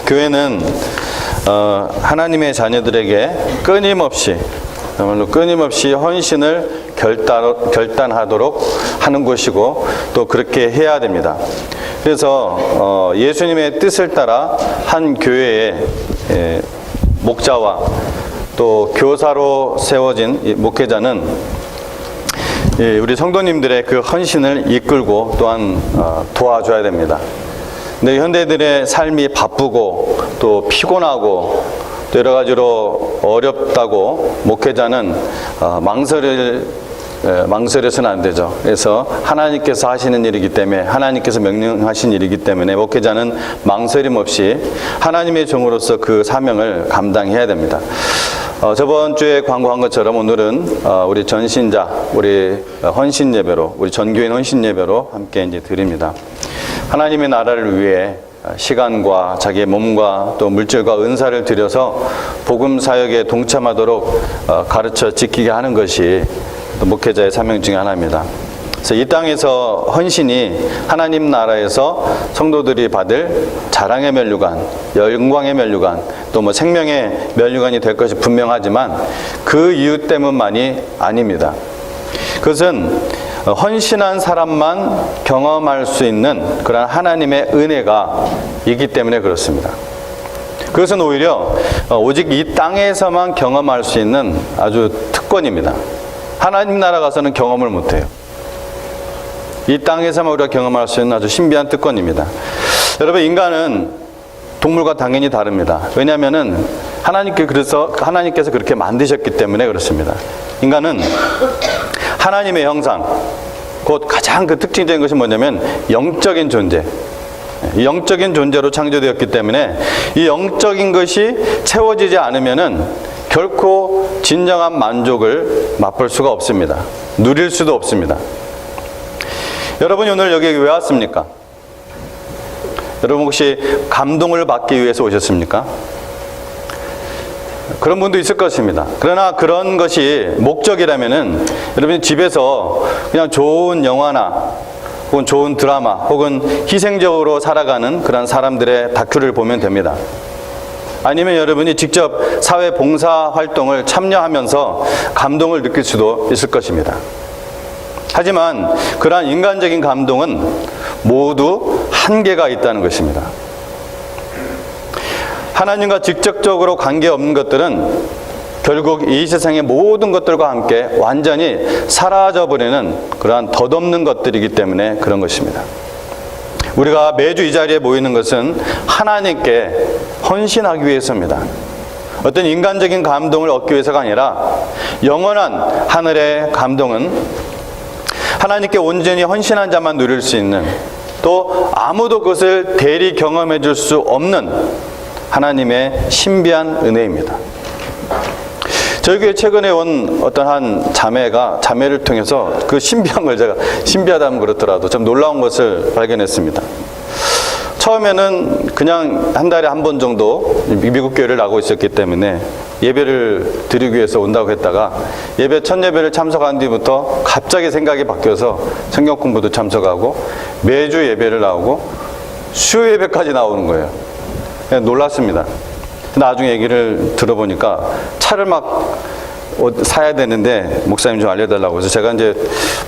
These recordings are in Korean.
교회는 하나님의 자녀들에게 끊임없이 헌신을 결단하도록 하는 곳이고 또 그렇게 해야 됩니다. 그래서 예수님의 뜻을 따라 한 교회의 목자와 또 교사로 세워진 목회자는 우리 성도님들의 그 헌신을 이끌고 또한 도와줘야 됩니다. 근데 현대들의 삶이 바쁘고 또 피곤하고 또 여러 가지로 어렵다고 목회자는 망설여서는 안 되죠. 그래서 하나님께서 하시는 일이기 때문에, 하나님께서 명령하신 일이기 때문에 목회자는 망설임 없이 하나님의 종으로서 그 사명을 감당해야 됩니다. 저번 주에 광고한 것처럼 오늘은 우리 전신자, 우리 헌신 예배로, 우리 전교인 헌신 예배로 함께 이제 드립니다. 하나님의 나라를 위해 시간과 자기의 몸과 또 물질과 은사를 들여서 복음 사역에 동참하도록 가르쳐 지키게 하는 것이 목회자의 사명 중에 하나입니다. 그래서 이 땅에서 헌신이 하나님 나라에서 성도들이 받을 자랑의 면류관, 영광의 면류관, 또 생명의 면류관이 될 것이 분명하지만 그 이유 때문만이 아닙니다. 그것은 헌신한 사람만 경험할 수 있는 그런 하나님의 은혜가 있기 때문에 그렇습니다. 그것은 오히려 오직 이 땅에서만 경험할 수 있는 아주 특권입니다. 하나님 나라 가서는 경험을 못해요. 이 땅에서만 우리가 경험할 수 있는 아주 신비한 특권입니다. 여러분, 인간은 동물과 당연히 다릅니다. 왜냐하면은 하나님께서 그렇게 만드셨기 때문에 그렇습니다. 인간은 하나님의 형상, 곧 가장 그 특징적인 것이 뭐냐면 영적인 존재, 영적인 존재로 창조되었기 때문에 이 영적인 것이 채워지지 않으면은 결코 진정한 만족을 맛볼 수가 없습니다. 누릴 수도 없습니다. 여러분이 오늘 여기 왜 왔습니까? 여러분 혹시 감동을 받기 위해서 오셨습니까? 그런 분도 있을 것입니다. 그러나 그런 것이 목적이라면은 여러분이 집에서 그냥 좋은 영화나 혹은 좋은 드라마 혹은 희생적으로 살아가는 그런 사람들의 다큐를 보면 됩니다. 아니면 여러분이 직접 사회 봉사 활동을 참여하면서 감동을 느낄 수도 있을 것입니다. 하지만 그러한 인간적인 감동은 모두 한계가 있다는 것입니다. 하나님과 직접적으로 관계없는 것들은 결국 이 세상의 모든 것들과 함께 완전히 사라져버리는 그러한 덧없는 것들이기 때문에 그런 것입니다. 우리가 매주 이 자리에 모이는 것은 하나님께 헌신하기 위해서입니다. 어떤 인간적인 감동을 얻기 위해서가 아니라 영원한 하늘의 감동은 하나님께 온전히 헌신한 자만 누릴 수 있는, 또 아무도 그것을 대리 경험해 줄 수 없는 하나님의 신비한 은혜입니다. 저희 교회 최근에 온 어떤 한 자매를 통해서 그 신비한 걸 제가, 신비하다면 그렇더라도 좀 놀라운 것을 발견했습니다. 처음에는 그냥 한 달에 한 번 정도 미국 교회를 나고 있었기 때문에 예배를 드리기 위해서 온다고 했다가 첫 예배를 참석한 뒤부터 갑자기 생각이 바뀌어서 성경 공부도 참석하고 매주 예배를 나오고 수요 예배까지 나오는 거예요. 놀랐습니다. 나중에 얘기를 들어보니까 차를 막 사야 되는데 목사님 좀 알려달라고 해서 제가 이제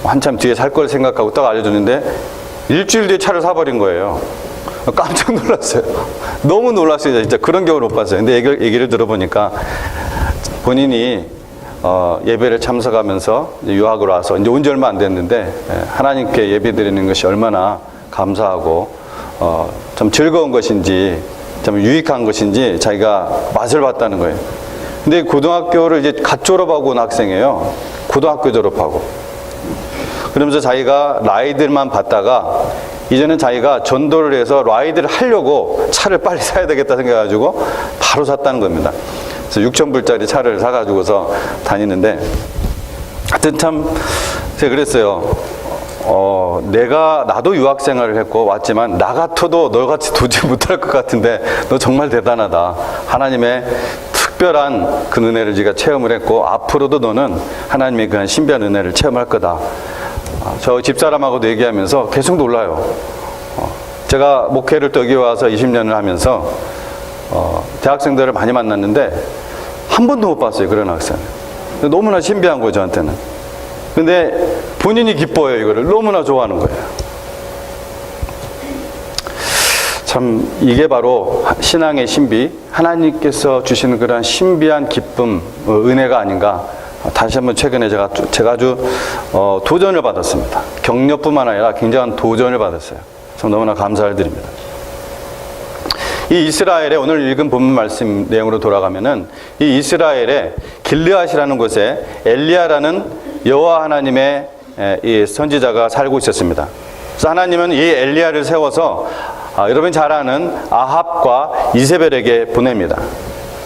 한참 뒤에 살 걸 생각하고 딱 알려줬는데 일주일 뒤에 차를 사버린 거예요. 깜짝 놀랐어요. 너무 놀랐어요. 진짜 그런 경우를 못 봤어요. 근데 얘기를 들어보니까 본인이 예배를 참석하면서 유학으로 와서 이제 온 지 얼마 안 됐는데 하나님께 예배 드리는 것이 얼마나 감사하고 좀 즐거운 것인지 좀 유익한 것인지 자기가 맛을 봤다는 거예요. 근데 고등학교를 이제 갓 졸업하고 온 학생이에요. 고등학교 졸업하고. 그러면서 자기가 라이드만 받다가 이제는 자기가 전도를 해서 라이드를 하려고 차를 빨리 사야 되겠다 생각해가지고 바로 샀다는 겁니다. 그래서 6,000불짜리 차를 사가지고서 다니는데 하여튼 참 제가 그랬어요. 나도 유학 생활을 했고 왔지만 나 같아도 너같이 도저히 못할 것 같은데 너 정말 대단하다. 하나님의 특별한 그 은혜를 네가 체험을 했고 앞으로도 너는 하나님의 그런 신비한 은혜를 체험할 거다. 저 집사람하고도 얘기하면서 계속 놀라요. 제가 목회를 또 여기 와서 20년을 하면서 대학생들을 많이 만났는데 한 번도 못 봤어요, 그런 학생. 너무나 신비한 거예요, 저한테는. 근데 본인이 기뻐해요, 이거를. 너무나 좋아하는 거예요. 참, 이게 바로 신앙의 신비, 하나님께서 주시는 그런 신비한 기쁨, 은혜가 아닌가. 다시 한번 최근에 제가 아주 도전을 받았습니다. 격려뿐만 아니라 굉장한 도전을 받았어요. 참 너무나 감사를 드립니다. 이 이스라엘에 오늘 읽은 본문 말씀 내용으로 돌아가면은 이 이스라엘의 길르앗이라는 곳에 엘리야라는 여호와 하나님의 이 선지자가 살고 있었습니다. 그래서 하나님은 이 엘리야를 세워서 여러분 잘 아는 아합과 이세벨에게 보냅니다.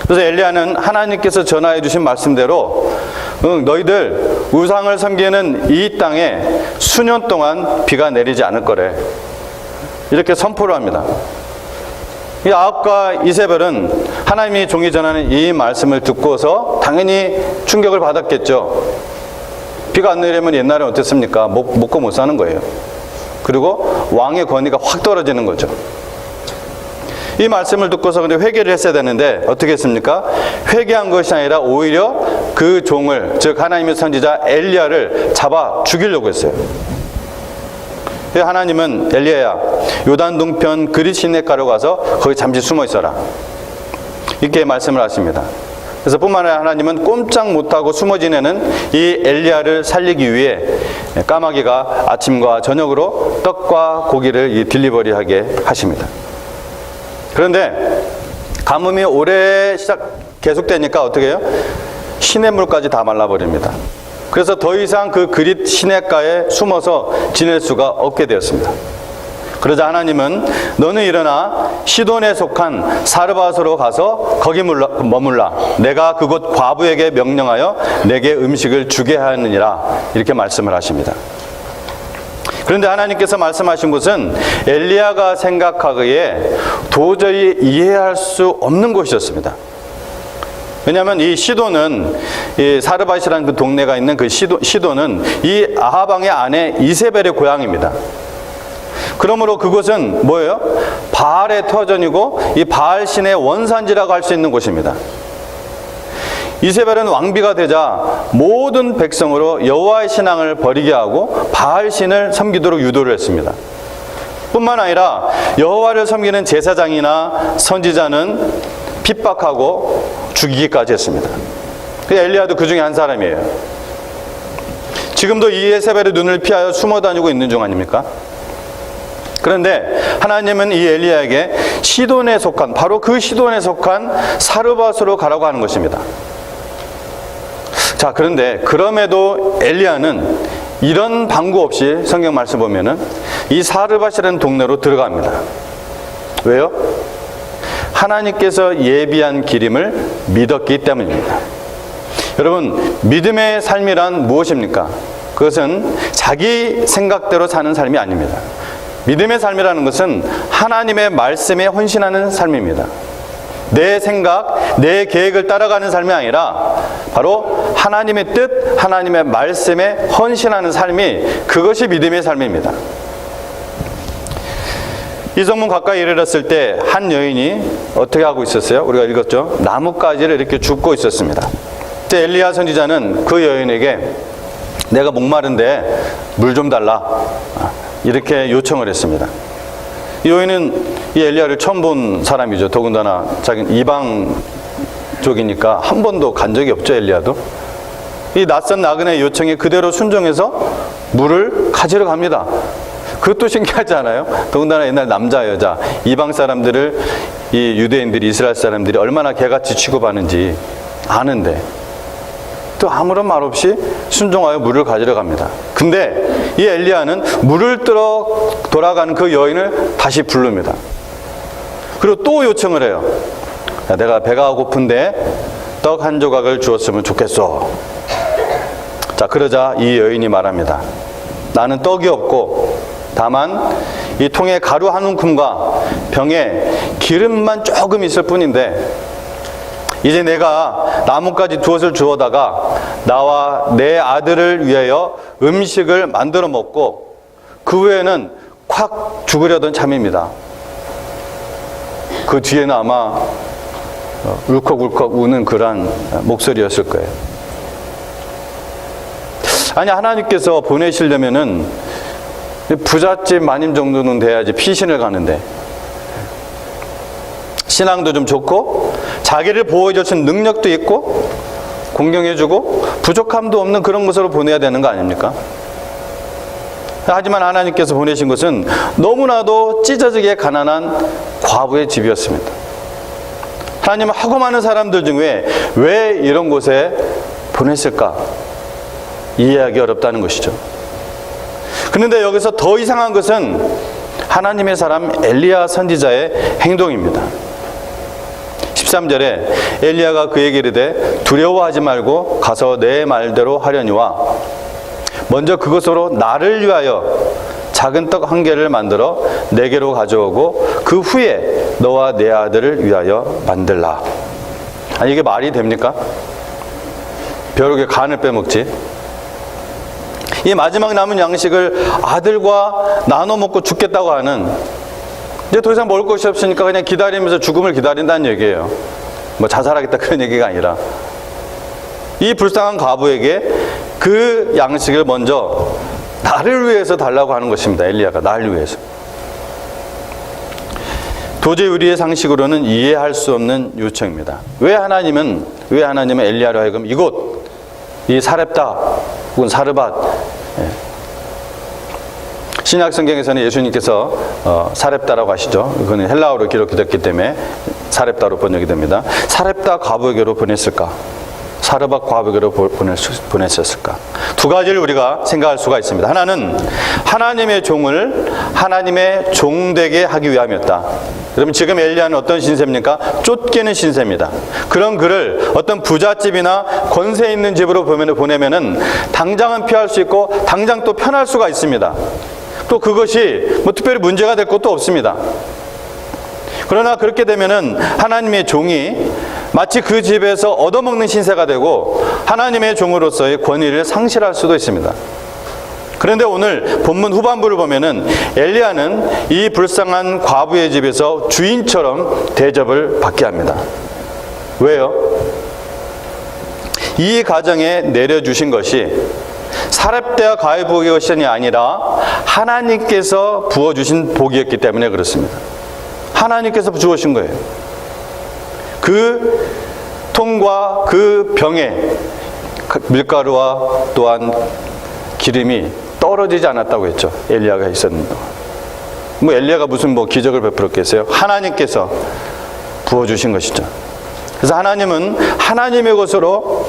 그래서 엘리야는 하나님께서 전하해 주신 말씀대로 너희들 우상을 섬기는 이 땅에 수년 동안 비가 내리지 않을 거래, 이렇게 선포를 합니다. 이 아합과 이세벨은 하나님이 종이 전하는 이 말씀을 듣고서 당연히 충격을 받았겠죠. 비가 안 내리면 옛날에 어땠습니까? 먹고 못 사는 거예요. 그리고 왕의 권위가 확 떨어지는 거죠. 이 말씀을 듣고서 근데 회개를 했어야 되는데 어떻게 했습니까? 회개한 것이 아니라 오히려 그 종을, 즉 하나님의 선지자 엘리야를 잡아 죽이려고 했어요. 하나님은 엘리야야, 요단 동편 그릿 시냇가로 가서 거기 잠시 숨어 있어라, 이렇게 말씀을 하십니다. 그래서 뿐만 아니라 하나님은 꼼짝 못하고 숨어 지내는 이 엘리야를 살리기 위해 까마귀가 아침과 저녁으로 떡과 고기를 딜리버리하게 하십니다. 그런데 가뭄이 오래 계속되니까 어떻게 해요? 시냇물까지 다 말라버립니다. 그래서 더 이상 그 그릿 시냇가에 숨어서 지낼 수가 없게 되었습니다. 그러자 하나님은 너는 일어나 시돈에 속한 사르밧으로 가서 거기 머물라. 내가 그곳 과부에게 명령하여 내게 음식을 주게 하느니라. 이렇게 말씀을 하십니다. 그런데 하나님께서 말씀하신 것은 엘리야가 생각하기에 도저히 이해할 수 없는 곳이었습니다. 왜냐하면 이 시돈은, 이 사르밧이라는 그 동네가 있는 그 시돈은 이 아합 왕의 아내 이세벨의 고향입니다. 그러므로 그곳은 뭐예요? 바알의 터전이고 이 바알 신의 원산지라고 할 수 있는 곳입니다. 이세벨은 왕비가 되자 모든 백성으로 여호와의 신앙을 버리게 하고 바알 신을 섬기도록 유도를 했습니다. 뿐만 아니라 여호와를 섬기는 제사장이나 선지자는 핍박하고 죽이기까지 했습니다. 엘리야도 그 중에 한 사람이에요. 지금도 이 이세벨의 눈을 피하여 숨어 다니고 있는 중 아닙니까? 그런데 하나님은 이 엘리야에게 시돈에 속한, 바로 그 시돈에 속한 사르밧으로 가라고 하는 것입니다. 자, 그런데 그럼에도 엘리야는 이런 방구 없이 성경 말씀 보면은 이 사르밧이라는 동네로 들어갑니다. 왜요? 하나님께서 예비한 기림을 믿었기 때문입니다. 여러분, 믿음의 삶이란 무엇입니까? 그것은 자기 생각대로 사는 삶이 아닙니다. 믿음의 삶이라는 것은 하나님의 말씀에 헌신하는 삶입니다. 내 생각, 내 계획을 따라가는 삶이 아니라 바로 하나님의 뜻, 하나님의 말씀에 헌신하는 삶이, 그것이 믿음의 삶입니다. 이 성문 가까이 이르렀을 때 한 여인이 어떻게 하고 있었어요? 우리가 읽었죠? 나뭇가지를 이렇게 줍고 있었습니다. 그때 엘리야 선지자는 그 여인에게 내가 목마른데 물 좀 달라, 이렇게 요청을 했습니다. 이 여인은 이 엘리야를 처음 본 사람이죠. 더군다나 자기는 이방 쪽이니까 한 번도 간 적이 없죠, 엘리야도. 이 낯선 나그네의 요청에 그대로 순종해서 물을 가지러 갑니다. 그것도 신기하지 않아요? 더군다나 옛날 남자 여자 이방 사람들을 이 유대인들이, 이스라엘 사람들이 얼마나 개같이 취급하는지 아는데 또 아무런 말 없이 순종하여 물을 가지러 갑니다. 근데 이 엘리야는 물을 뜨러 돌아가는 그 여인을 다시 부릅니다. 그리고 또 요청을 해요. 야, 내가 배가 고픈데 떡 한 조각을 주었으면 좋겠어. 자, 그러자 이 여인이 말합니다. 나는 떡이 없고 다만 이 통에 가루 한 움큼과 병에 기름만 조금 있을 뿐인데 이제 내가 나뭇가지 두엇을 주워다가 나와 내 아들을 위하여 음식을 만들어 먹고 그 후에는 콱 죽으려던 참입니다. 그 뒤에는 아마 울컥울컥 우는 그러한 목소리였을 거예요. 아니, 하나님께서 보내시려면은 부잣집 마님 정도는 돼야지 피신을 가는데, 신앙도 좀 좋고 자기를 보호해 주는 능력도 있고 공경해주고 부족함도 없는 그런 것으로 보내야 되는 거 아닙니까? 하지만 하나님께서 보내신 것은 너무나도 찢어지게 가난한 과부의 집이었습니다. 하나님은 하고 많은 사람들 중에 왜 이런 곳에 보냈을까? 이해하기 어렵다는 것이죠. 그런데 여기서 더 이상한 것은 하나님의 사람 엘리야 선지자의 행동입니다. 13절에 엘리야가 그에게 이르되 두려워하지 말고 가서 내 말대로 하려니와 먼저 그것으로 나를 위하여 작은 떡 한 개를 만들어 내게로 가져오고 그 후에 너와 내 아들을 위하여 만들라. 아니, 이게 말이 됩니까? 벼룩의 간을 빼먹지. 이 마지막 남은 양식을 아들과 나눠 먹고 죽겠다고 하는, 이제 더 이상 먹을 것이 없으니까 그냥 기다리면서 죽음을 기다린다는 얘기예요. 뭐 자살하겠다 그런 얘기가 아니라, 이 불쌍한 과부에게 그 양식을 먼저 나를 위해서 달라고 하는 것입니다. 엘리야가 나를 위해서. 도저히 우리의 상식으로는 이해할 수 없는 요청입니다. 왜 하나님은 엘리야로 하여금 이곳, 이 사렙다 혹은 사르밧, 신약 성경에서는 예수님께서 사렙다라고 하시죠. 그거는 헬라어로 기록됐기 때문에 사렙다로 번역이 됩니다. 사렙다 과부에게로 보냈을까? 사르밧 과부에게로 보냈었을까? 두 가지를 우리가 생각할 수가 있습니다. 하나는 하나님의 종을 하나님의 종되게 하기 위함이었다. 여러분, 지금 엘리야는 어떤 신세입니까? 쫓기는 신세입니다. 그런 그를 어떤 부잣집이나 권세 있는 집으로 보내면은 당장은 피할 수 있고 당장 또 편할 수가 있습니다. 또 그것이 뭐 특별히 문제가 될 것도 없습니다. 그러나 그렇게 되면은 하나님의 종이 마치 그 집에서 얻어먹는 신세가 되고 하나님의 종으로서의 권위를 상실할 수도 있습니다. 그런데 오늘 본문 후반부를 보면은 엘리야는 이 불쌍한 과부의 집에서 주인처럼 대접을 받게 합니다. 왜요? 이 가정에 내려주신 것이 사렙대와 과부의 것이 아니라 하나님께서 부어주신 복이었기 때문에 그렇습니다. 하나님께서 주어신 거예요. 그 통과 그 병에 밀가루와 또한 기름이 떨어지지 않았다고 했죠. 엘리야가 있었는데. 뭐 엘리야가 무슨 기적을 베풀었겠어요? 하나님께서 부어주신 것이죠. 그래서 하나님은 하나님의 것으로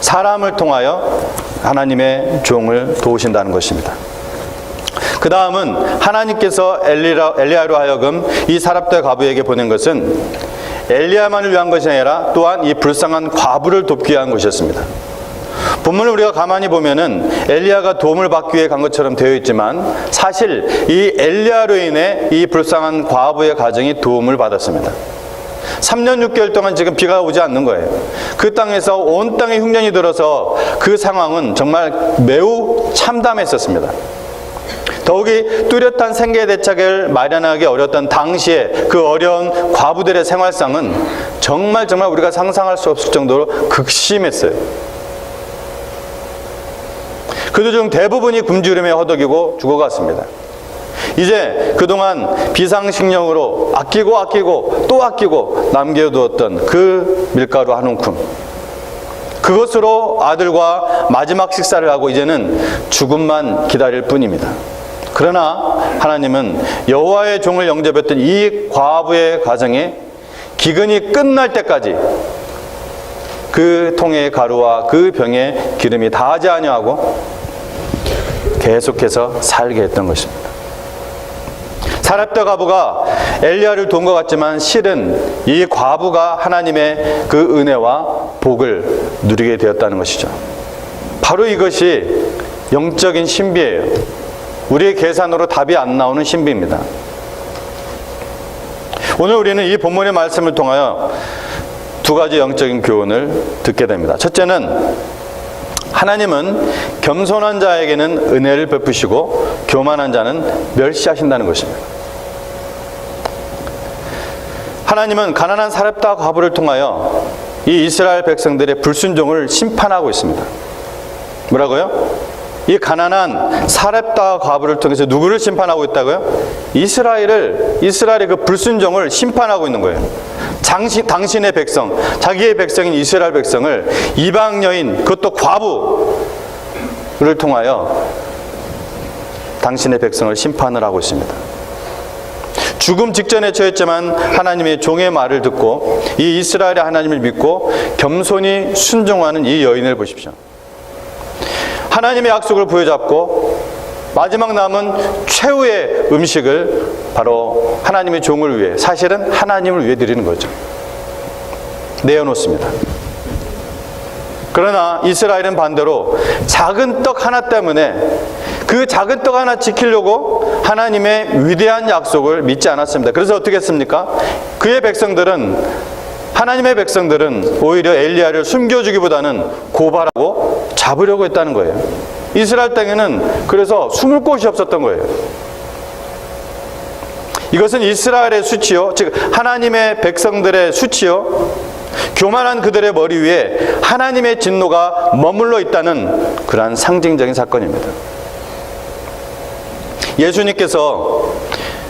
사람을 통하여 하나님의 종을 도우신다는 것입니다. 그 다음은 하나님께서 엘리야로 하여금 이 사렙다 과부에게 보낸 것은 엘리야만을 위한 것이 아니라 또한 이 불쌍한 과부를 돕기 위한 것이었습니다. 본문을 우리가 가만히 보면은 엘리야가 도움을 받기 위해 간 것처럼 되어 있지만 사실 이 엘리야로 인해 이 불쌍한 과부의 가정이 도움을 받았습니다. 3년 6개월 동안 지금 비가 오지 않는 거예요. 그 땅에서 온 땅에 흉년이 들어서 그 상황은 정말 매우 참담했었습니다. 더욱이 뚜렷한 생계 대책을 마련하기 어려웠던 당시에 그 어려운 과부들의 생활상은 정말 우리가 상상할 수 없을 정도로 극심했어요. 그들 중 대부분이 굶주림에 허덕이고 죽어갔습니다. 이제 그동안 비상식량으로 아끼고 또 아끼고 남겨두었던 그 밀가루 한 움큼, 그것으로 아들과 마지막 식사를 하고 이제는 죽음만 기다릴 뿐입니다. 그러나 하나님은 여호와의 종을 영접했던 이 과부의 가정에 기근이 끝날 때까지 그 통의 가루와 그 병에 기름이 닿지 아니하고 계속해서 살게 했던 것입니다. 사렙다 과부가 엘리야를 도운 것 같지만 실은 이 과부가 하나님의 그 은혜와 복을 누리게 되었다는 것이죠. 바로 이것이 영적인 신비예요. 우리의 계산으로 답이 안 나오는 신비입니다. 오늘 우리는 이 본문의 말씀을 통하여 두 가지 영적인 교훈을 듣게 됩니다. 첫째는 하나님은 겸손한 자에게는 은혜를 베푸시고 교만한 자는 멸시하신다는 것입니다. 하나님은 가난한 사렙다 과부를 통하여 이 이스라엘 백성들의 불순종을 심판하고 있습니다. 뭐라고요? 이 가난한 사렙다 과부를 통해서 누구를 심판하고 있다고요? 이스라엘의 그 불순종을 심판하고 있는 거예요. 당신의 백성, 자기의 백성인 이스라엘 백성을 이방 여인, 그것도 과부를 통하여 당신의 백성을 심판을 하고 있습니다. 죽음 직전에 처했지만 하나님의 종의 말을 듣고 이 이스라엘의 하나님을 믿고 겸손히 순종하는 이 여인을 보십시오. 하나님의 약속을 부여잡고 마지막 남은 최후의 음식을 바로 하나님의 종을 위해, 사실은 하나님을 위해 드리는 거죠. 내어놓습니다. 그러나 이스라엘은 반대로 작은 떡 하나 때문에 그 작은 떡 하나 지키려고 하나님의 위대한 약속을 믿지 않았습니다. 그래서 어떻게 했습니까? 하나님의 백성들은 오히려 엘리야를 숨겨주기보다는 고발하고 잡으려고 했다는 거예요. 이스라엘 땅에는 그래서 숨을 곳이 없었던 거예요. 이것은 이스라엘의 수치요, 즉 하나님의 백성들의 수치요, 교만한 그들의 머리 위에 하나님의 진노가 머물러 있다는 그러한 상징적인 사건입니다. 예수님께서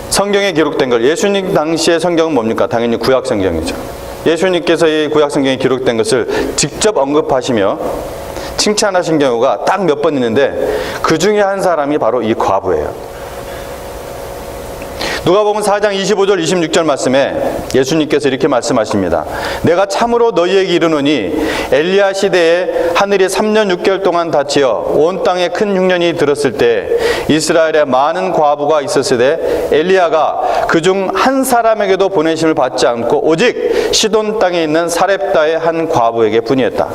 성경에 기록된 걸, 예수님 당시의 성경은 뭡니까? 당연히 구약 성경이죠. 예수님께서 이 구약 성경에 기록된 것을 직접 언급하시며 칭찬하신 경우가 딱 몇 번 있는데 그 중에 한 사람이 바로 이 과부예요. 누가복음 4장 25절 26절 말씀에 예수님께서 이렇게 말씀하십니다. 내가 참으로 너희에게 이르노니 엘리야 시대에 하늘이 3년 6개월 동안 닫히어 온 땅에 큰 흉년이 들었을 때 이스라엘에 많은 과부가 있었으되 엘리야가 그중 한 사람에게도 보내심을 받지 않고 오직 시돈 땅에 있는 사렙다의 한 과부에게 뿐이었다.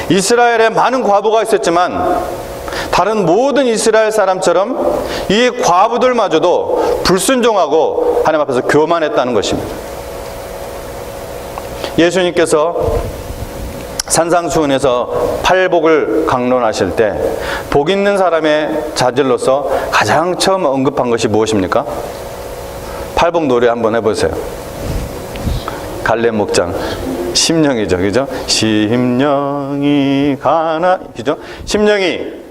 이스라엘에 많은 과부가 있었지만 다른 모든 이스라엘 사람처럼 이 과부들마저도 불순종하고 하나님 앞에서 교만했다는 것입니다. 예수님께서 산상수훈에서 팔복을 강론하실 때 복 있는 사람의 자질로서 가장 처음 언급한 것이 무엇입니까? 팔복 노래 한번 해보세요. 갈렙 목장 심령이죠, 그죠? 심령이 그죠? 심령이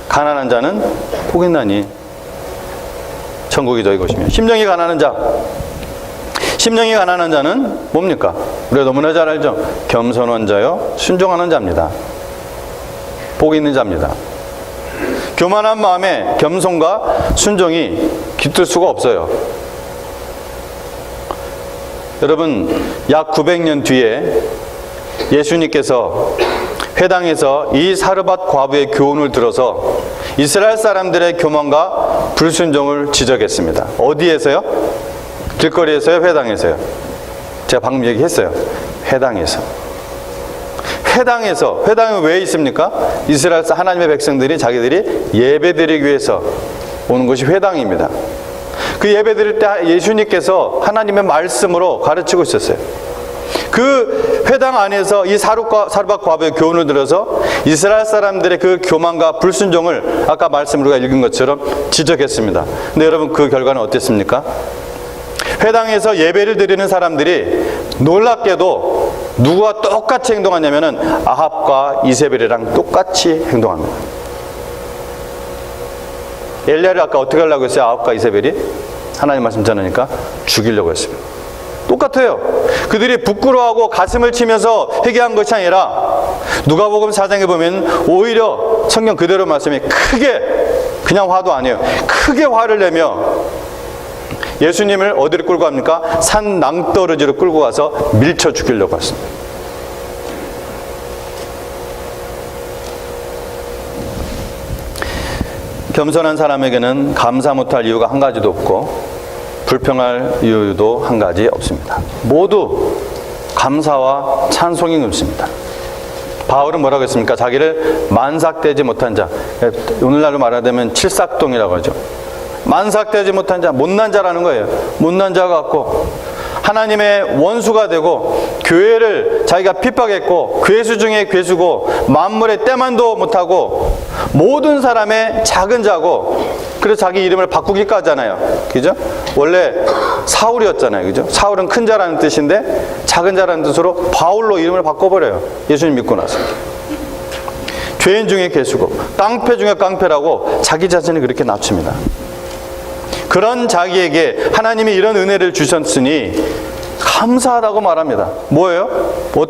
가난한 자는 복 있나니 천국이 저희 것이며. 심령이 가난한 자는 뭡니까? 우리가 너무나 잘 알죠? 겸손한 자요 순종하는 자입니다. 복 있는 자입니다. 교만한 마음에 겸손과 순종이 깃들 수가 없어요. 여러분, 약 900년 뒤에 예수님께서 회당에서 이 사르밧 과부의 교훈을 들어서 이스라엘 사람들의 교만과 불순종을 지적했습니다. 어디에서요? 길거리에서요? 회당에서요? 제가 방금 얘기했어요. 회당에서. 회당은 왜 있습니까? 이스라엘 하나님의 백성들이 자기들이 예배드리기 위해서 오는 것이 회당입니다. 그 예배드릴 때 예수님께서 하나님의 말씀으로 가르치고 있었어요. 그 회당 안에서 이 사르밧 과부의 교훈을 들어서 이스라엘 사람들의 그 교만과 불순종을 아까 말씀 우리가 읽은 것처럼 지적했습니다. 근데 여러분, 그 결과는 어땠습니까? 회당에서 예배를 드리는 사람들이 놀랍게도 누구와 똑같이 행동하냐면은 아합과 이세벨이랑 똑같이 행동합니다. 엘리야를 아까 어떻게 하려고 했어요? 아합과 이세벨이 하나님 말씀 전하니까 죽이려고 했습니다. 똑같아요. 그들이 부끄러워하고 가슴을 치면서 회개한 것이 아니라 누가복음 4장에 보면 오히려 성경 그대로 말씀이 크게, 그냥 화도 아니에요, 크게 화를 내며 예수님을 어디로 끌고 갑니까? 산 낭떠러지로 끌고 가서 밀쳐 죽이려고 했습니다. 겸손한 사람에게는 감사 못할 이유가 한 가지도 없고 불평할 이유도 한 가지 없습니다. 모두 감사와 찬송이 넘칩니다. 바울은 뭐라고 했습니까? 자기를 만삭되지 못한 자, 오늘날로 말하자면 칠삭동이라고 하죠. 만삭되지 못한 자, 못난 자라는 거예요. 못난 자 같고 하나님의 원수가 되고 교회를 자기가 핍박했고 괴수 중에 괴수고 만물의 때만도 못하고 모든 사람의 작은 자고, 그래서 자기 이름을 바꾸기까지 하잖아요. 그죠? 원래 사울이었잖아요. 그죠? 사울은 큰 자라는 뜻인데 작은 자라는 뜻으로 바울로 이름을 바꿔버려요. 예수님 믿고 나서. 죄인 중에 괴수고 깡패 중에 깡패라고 자기 자신을 그렇게 낮춥니다. 그런 자기에게 하나님이 이런 은혜를 주셨으니 감사하다고 말합니다. 뭐예요?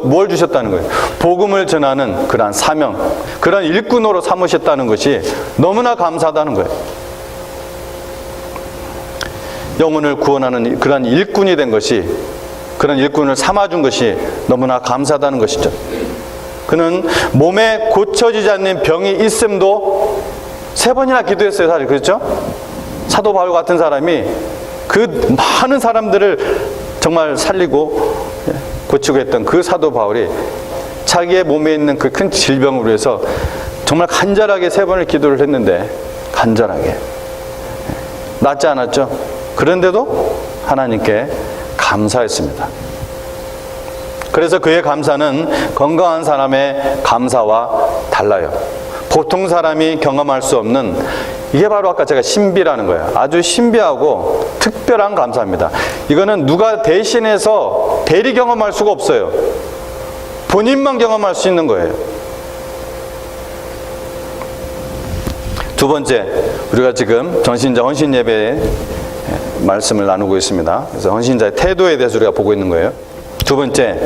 뭘 주셨다는 거예요? 복음을 전하는 그러한 사명, 그런 일꾼으로 삼으셨다는 것이 너무나 감사하다는 거예요. 영혼을 구원하는 그런 일꾼이 된 것이, 그런 일꾼을 삼아준 것이 너무나 감사하다는 것이죠. 그는 몸에 고쳐지지 않는 병이 있음도 3번이나 기도했어요. 사실 그렇죠? 사도 바울 같은 사람이 그 많은 사람들을 정말 살리고 고치고 했던 그 사도 바울이 자기의 몸에 있는 그 큰 질병으로 해서 정말 간절하게 3번을 기도를 했는데, 간절하게 낫지 않았죠. 그런데도 하나님께 감사했습니다. 그래서 그의 감사는 건강한 사람의 감사와 달라요. 보통 사람이 경험할 수 없는, 이게 바로 아까 제가 신비라는 거예요. 아주 신비하고 특별한 감사입니다. 이거는 누가 대신해서 대리 경험할 수가 없어요. 본인만 경험할 수 있는 거예요. 두 번째, 우리가 지금 전신자 헌신 예배의 말씀을 나누고 있습니다. 그래서 헌신자의 태도에 대해서 우리가 보고 있는 거예요. 두 번째,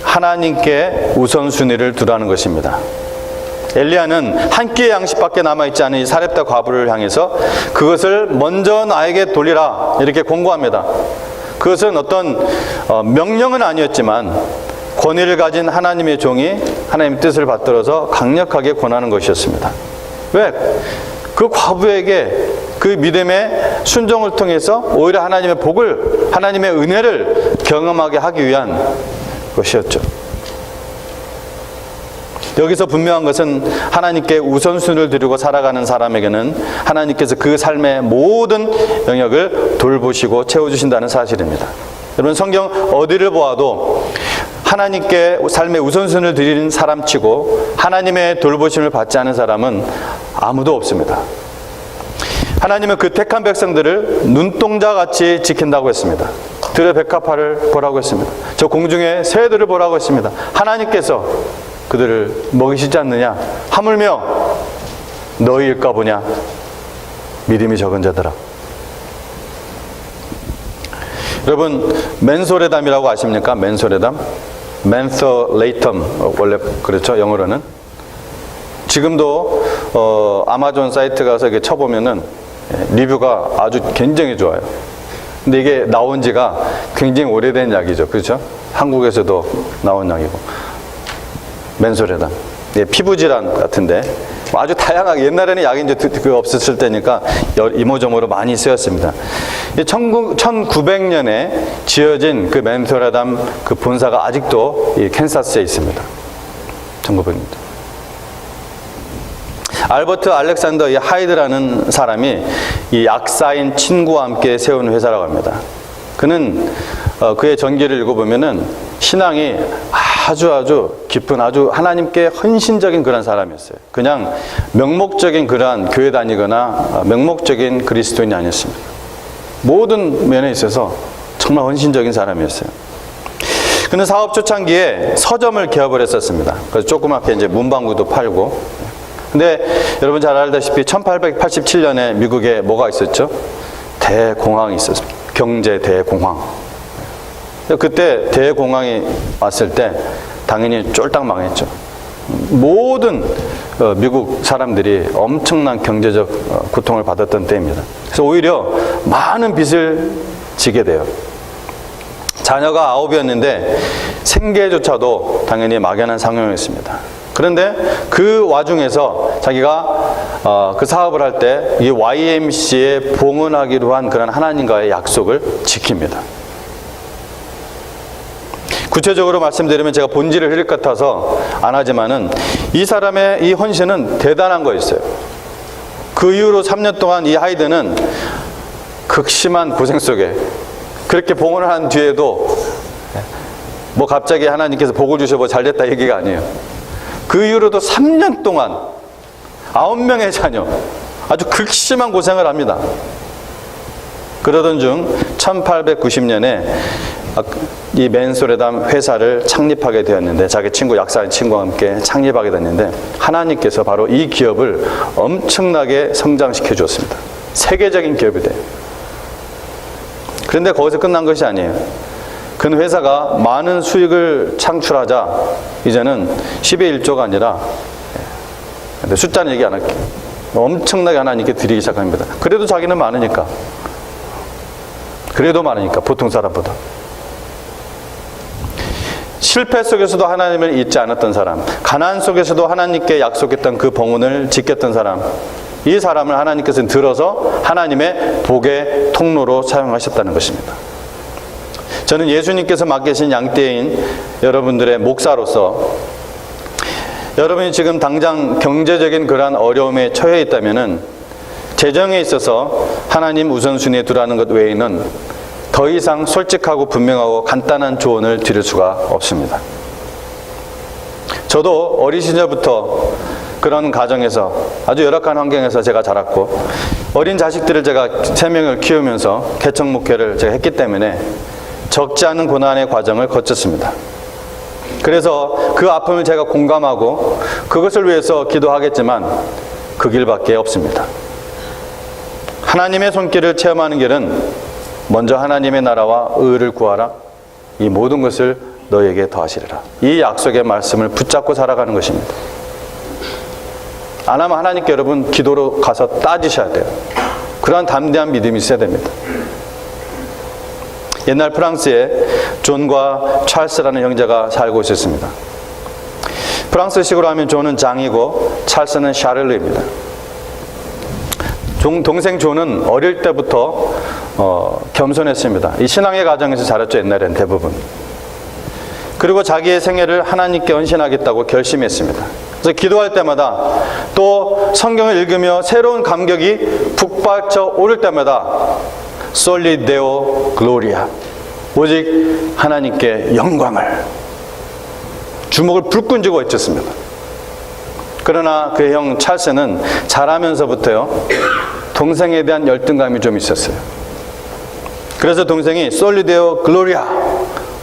하나님께 우선순위를 두라는 것입니다. 엘리야는 한 끼의 양식밖에 남아있지 않은 이 사렙다 과부를 향해서 그것을 먼저 나에게 돌리라 이렇게 공고합니다. 그것은 어떤 명령은 아니었지만 권위를 가진 하나님의 종이 하나님의 뜻을 받들어서 강력하게 권하는 것이었습니다. 왜? 그 과부에게 그 믿음의 순종을 통해서 오히려 하나님의 복을, 하나님의 은혜를 경험하게 하기 위한 것이었죠. 여기서 분명한 것은 하나님께 우선순위를 두고 살아가는 사람에게는 하나님께서 그 삶의 모든 영역을 돌보시고 채워주신다는 사실입니다. 여러분, 성경 어디를 보아도 하나님께 삶의 우선순위를 드리는 사람치고 하나님의 돌보심을 받지 않은 사람은 아무도 없습니다. 하나님은 그 택한 백성들을 눈동자같이 지킨다고 했습니다. 들의 백합화를 보라고 했습니다. 저 공중의 새들을 보라고 했습니다. 하나님께서 그들을 먹이시지 않느냐? 하물며 너희일까 보냐? 믿음이 적은 자들아. 여러분, 맨소레담이라고 아십니까? 맨소레담? 맨서레이텀, 원래 그렇죠, 영어로는. 지금도 아마존 사이트 가서 이렇게 쳐보면은 리뷰가 아주 굉장히 좋아요. 근데 이게 나온 지가 굉장히 오래된 약이죠. 그렇죠? 한국에서도 나온 약이고. 맨소레담. 예, 피부질환 같은데 아주 다양하게, 옛날에는 약이 이제 없었을 때니까 이모저모로 많이 쓰였습니다. 1900년에 지어진 그 맨소레담 그 본사가 아직도 이 캔사스에 있습니다. 1900년. 알버트 알렉산더 이 하이드라는 사람이 이 약사인 친구와 함께 세운 회사라고 합니다. 그는 그의 전기를 읽어보면은 신앙이 아주 깊은, 아주 하나님께 헌신적인 그런 사람이었어요. 그냥 명목적인 그러한 교회 다니거나 명목적인 그리스도인이 아니었습니다. 모든 면에 있어서 정말 헌신적인 사람이었어요. 그는 사업 초창기에 서점을 개업을 했었습니다. 그래서 조그맣게 이제 문방구도 팔고. 근데 여러분 잘 알다시피 1887년에 미국에 뭐가 있었죠? 대공황이 있었습니다. 경제 대공황. 그때 대공황이 왔을 때 당연히 쫄딱 망했죠. 모든 미국 사람들이 엄청난 경제적 고통을 받았던 때입니다. 그래서 오히려 많은 빚을 지게 돼요. 자녀가 9이었는데 생계조차도 당연히 막연한 상황이었습니다. 그런데 그 와중에서 자기가 그 사업을 할 때 이 YMCA에 봉헌하기로 한 그런 하나님과의 약속을 지킵니다. 구체적으로 말씀드리면 제가 본질을 흐릴 것 같아서 안 하지만은 이 사람의 이 헌신은 대단한 거였어요. 그 이후로 3년 동안 이 하이드는 극심한 고생 속에 그렇게 봉헌을 한 뒤에도 뭐 갑자기 하나님께서 복을 주셔 뭐 잘됐다 얘기가 아니에요. 그 이후로도 3년 동안 9명의 자녀, 아주 극심한 고생을 합니다. 그러던 중 1890년에 이 맨소레담 회사를 창립하게 되었는데, 자기 친구, 약사인 친구와 함께 창립하게 됐는데, 하나님께서 바로 이 기업을 엄청나게 성장시켜 주었습니다. 세계적인 기업이 돼요. 그런데 거기서 끝난 것이 아니에요. 그 회사가 많은 수익을 창출하자 이제는 10의 1조가 아니라, 숫자는 얘기 안 할게요. 엄청나게 하나님께 드리기 시작합니다. 그래도 자기는 많으니까. 보통 사람보다. 실패 속에서도 하나님을 잊지 않았던 사람, 가난 속에서도 하나님께 약속했던 그 봉헌을 지켰던 사람, 이 사람을 하나님께서는 들어서 하나님의 복의 통로로 사용하셨다는 것입니다. 저는 예수님께서 맡기신 양떼인 여러분들의 목사로서, 여러분이 지금 당장 경제적인 그러한 어려움에 처해 있다면은, 재정에 있어서 하나님 우선순위에 두라는 것 외에는 더 이상 솔직하고 분명하고 간단한 조언을 드릴 수가 없습니다. 저도 어린 시절부터 그런 가정에서, 아주 열악한 환경에서 제가 자랐고, 어린 자식들을 제가 3명을 키우면서 개척 목회를 제가 했기 때문에 적지 않은 고난의 과정을 거쳤습니다. 그래서 그 아픔을 제가 공감하고 그것을 위해서 기도하겠지만 그 길밖에 없습니다. 하나님의 손길을 체험하는 길은 먼저 하나님의 나라와 의를 구하라, 이 모든 것을 너에게 더하시리라. 이 약속의 말씀을 붙잡고 살아가는 것입니다. 안 하면 하나님께 여러분 기도로 가서 따지셔야 돼요. 그러한 담대한 믿음이 있어야 됩니다. 옛날 프랑스에 존과 찰스라는 형제가 살고 있었습니다. 프랑스식으로 하면 존은 장이고 찰스는 샤를르입니다. 동생 존은 어릴 때부터 겸손했습니다. 이 신앙의 가정에서 자랐죠, 옛날엔 대부분. 그리고 자기의 생애를 하나님께 헌신하겠다고 결심했습니다. 그래서 기도할 때마다, 또 성경을 읽으며 새로운 감격이 북받쳐 오를 때마다 솔리 데오 글로리아, 오직 하나님께 영광을, 주먹을 불끈 쥐고 외쳤습니다. 그러나 그의 형 찰스는 자라면서부터요, 동생에 대한 열등감이 좀 있었어요. 그래서 동생이 솔리 데오 글로리아,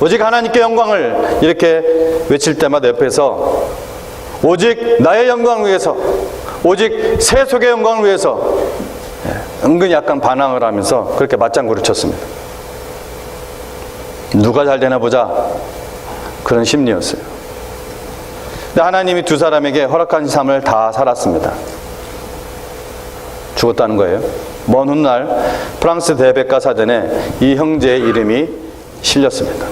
오직 하나님께 영광을 이렇게 외칠 때마다 옆에서 오직 나의 영광을 위해서, 오직 세속의 영광을 위해서 은근히 약간 반항을 하면서 그렇게 맞장구를 쳤습니다. 누가 잘 되나 보자, 그런 심리였어요. 근데 하나님이 두 사람에게 허락한 삶을 다 살았습니다. 죽었다는 거예요. 먼 훗날 프랑스 대백과 사전에 이 형제의 이름이 실렸습니다.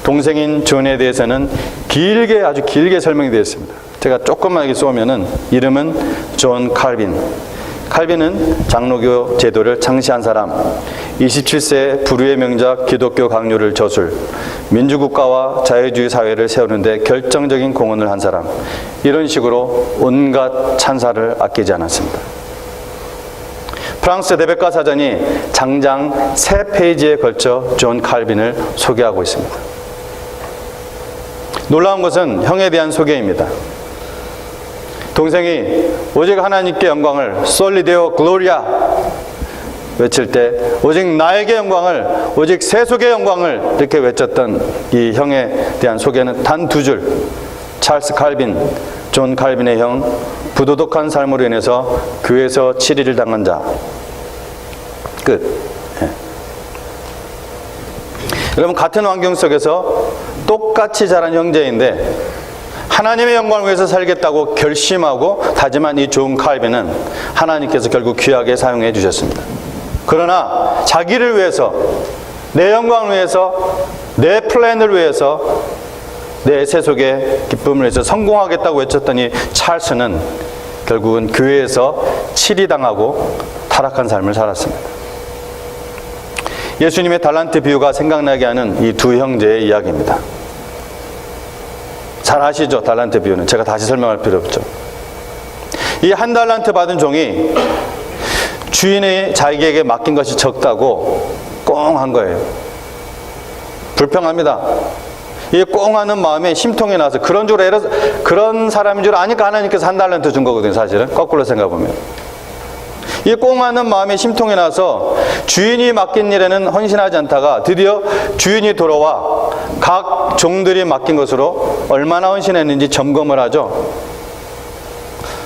동생인 존에 대해서는 길게, 아주 길게 설명이 되어 있습니다. 제가 조금만 여기 쏘면은, 이름은 존 칼빈. 칼빈은 장로교 제도를 창시한 사람, 27세에 불후의 명작 기독교 강요를 저술, 민주국가와 자유주의 사회를 세우는 데 결정적인 공헌을 한 사람, 이런 식으로 온갖 찬사를 아끼지 않았습니다. 프랑스 대백과 사전이 장장 3페이지에 걸쳐 존 칼빈을 소개하고 있습니다. 놀라운 것은 형에 대한 소개입니다. 동생이 오직 하나님께 영광을, 솔리 데오 글로리아 외칠 때 오직 나에게 영광을, 오직 세속의 영광을 이렇게 외쳤던 이 형에 대한 소개는 단 2줄. 찰스 칼빈, 존 칼빈의 형, 부도덕한 삶으로 인해서 교회에서 치리를 당한 자. 끝. 여러분, 같은 환경 속에서 똑같이 자란 형제인데 하나님의 영광을 위해서 살겠다고 결심하고 다짐한 이 존 칼빈은 하나님께서 결국 귀하게 사용해 주셨습니다. 그러나 자기를 위해서, 내 영광을 위해서, 내 플랜을 위해서, 내 세속의 기쁨을 위해서 성공하겠다고 외쳤던 이 찰스는 결국은 교회에서 치리당하고 타락한 삶을 살았습니다. 예수님의 달란트 비유가 생각나게 하는 이 두 형제의 이야기입니다. 잘 아시죠? 달란트 비유는 제가 다시 설명할 필요 없죠. 이 1달란트 받은 종이 주인이 자기에게 맡긴 것이 적다고 꽁 한 거예요. 불평합니다. 이 꽁하는 마음에 심통이 나서 그런 사람인 줄 아니까 하나님께서 한 달란트 준 거거든요. 사실은 거꾸로 생각해 보면. 이 꽁하는 마음에 심통이 나서 주인이 맡긴 일에는 헌신하지 않다가 드디어 주인이 돌아와 각 종들이 맡긴 것으로 얼마나 헌신했는지 점검을 하죠.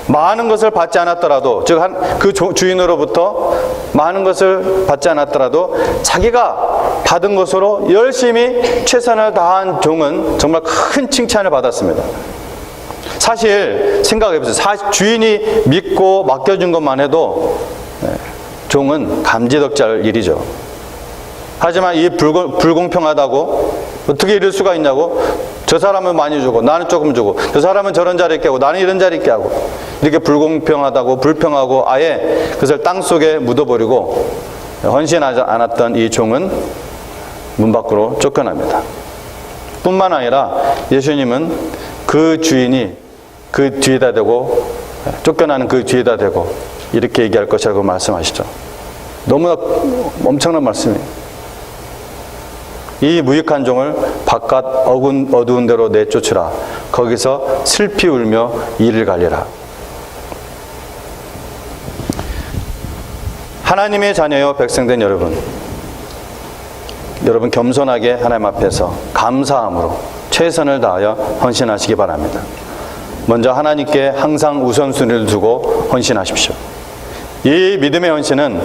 많은 것을 받지 않았더라도, 즉 그 주인으로부터 많은 것을 받지 않았더라도 자기가 받은 것으로 열심히 최선을 다한 종은 정말 큰 칭찬을 받았습니다. 사실 생각해보세요. 주인이 믿고 맡겨준 것만 해도 종은 감지덕지할 일이죠. 하지만 이 불공평하다고 어떻게 이럴 수가 있냐고, 저 사람은 많이 주고 나는 조금 주고, 저 사람은 저런 자리에 있게 하고 나는 이런 자리에 있게 하고, 이렇게 불공평하다고 불평하고 아예 그것을 땅속에 묻어버리고 헌신하지 않았던 이 종은 문 밖으로 쫓겨납니다. 뿐만 아니라 예수님은 그 주인이 그 뒤에다 대고, 쫓겨나는 그 뒤에다 대고 이렇게 얘기할 것이라고 말씀하시죠. 너무나 엄청난 말씀이에요. 이 무익한 종을 바깥 어두운 데로 내쫓으라. 거기서 슬피 울며 이를 갈리라. 하나님의 자녀요 백성된 여러분 겸손하게 하나님 앞에서 감사함으로 최선을 다하여 헌신하시기 바랍니다. 먼저 하나님께 항상 우선순위를 두고 헌신하십시오. 이 믿음의 헌신은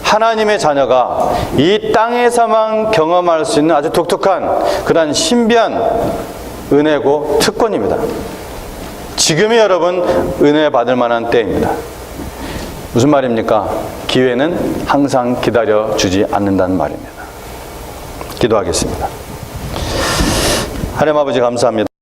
하나님의 자녀가 이 땅에서만 경험할 수 있는 아주 독특한 그런 신비한 은혜고 특권입니다. 지금이 여러분 은혜 받을 만한 때입니다. 무슨 말입니까? 기회는 항상 기다려주지 않는다는 말입니다. 기도하겠습니다. 하나님 아버지 감사합니다.